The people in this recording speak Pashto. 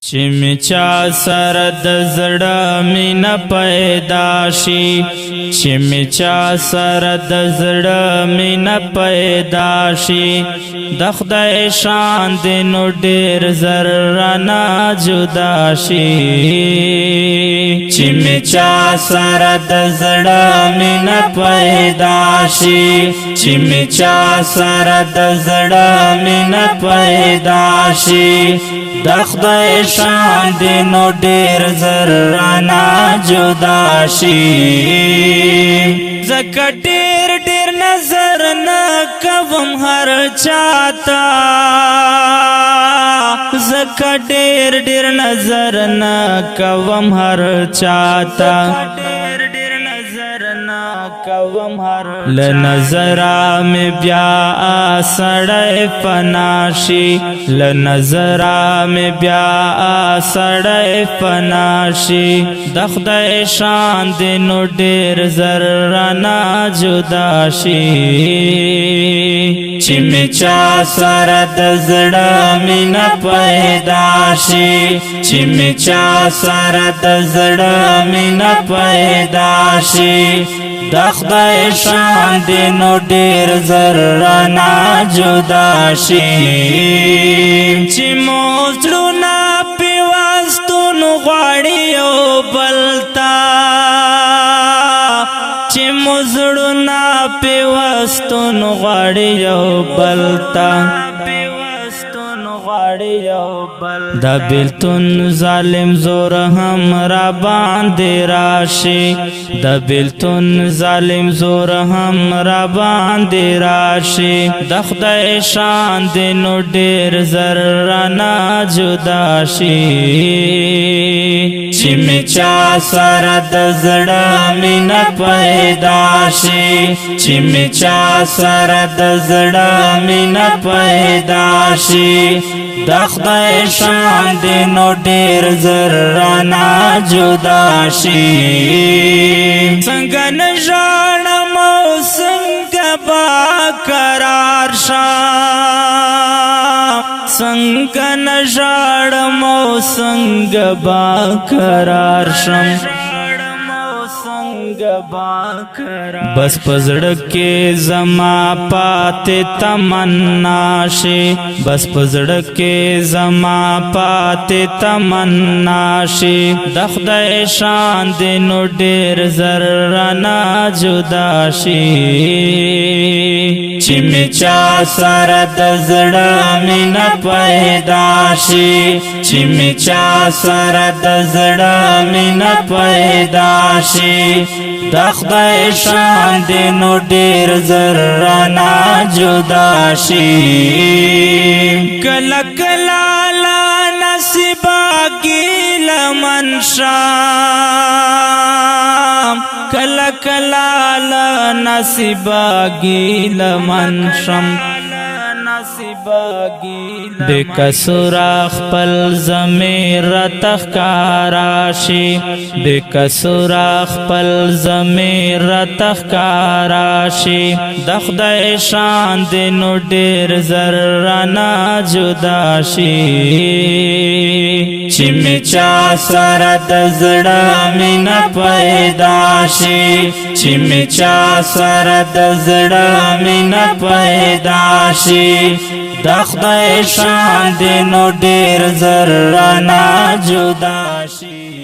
چمچا سر د زړه مینا پیدا شي چمچا سر د زړه مینا پیدا شي د خدای شان دې نو ډېر زر رانه جدا شي چمچا سر د زړه مینا پیدا شي چمچا سر د زړه مینا پیدا شي د خدای شان دې نو ډېر زر رانه جدا شي زکه ډېر ډېر نظر نه کوم هر چاته زکه ډېر ډېر نظر نه کوم هر چاته لنظرا میں بیا سڑے فناشی لنظرا میں بیا سڑے فناشی دخدای شان دینو ډیر زر رانا جدا شي چمچا سر د زړه مینا پیدا شي چمچا سر د زړه مینا پیدا شي د خدای شان دې نو ډېر زر رانه جدا شي چې مو زړونه پیوستون غواړي یو بل ته چې مو زړونه پیوستون غواړي یو بل ته دا بیلتون ظالم زور هم را باندې راشي دا بیلتون ظالم زور هم را باندې راشي د خدای شان دې نو ډېر زر رانه جدا شي چمچا سر د زړه مینا پیدا شي چمچا سر د زړه مینا پیدا شي د خدای شان دې نو ډېر زر رانه جدا شي څنګه نه ژاړم او څنګه با قرار شم څنګه نه ژاړم او څنګه با قرار شم بس پزړه کې زما پاتې تمنا شي بس پزړه کې زما پاتې تمنا شي د خدای شان دې نو ډېر زر رانه جدا شي چمچا سر د زړه مینا پیدا شي چمچا سر د زړه مینا پیدا شي د خدای شان دې نو ډېر زر رانه جدا شي کله کله لا نصیبا ګیل منشام کله کله لا نصیبا ګیل منشم بے قصور خپل ضمیر تخکارا شي بے قصور خپل ضمیر تخکارا شي د خدای شان دې نو ډېر زر رانه جدا شي چمچا سر د زړه مینا پیدا شي چمچا سر د زړه مینا پیدا شي د خدای شان دې نو ډېر زر رانه جدا شي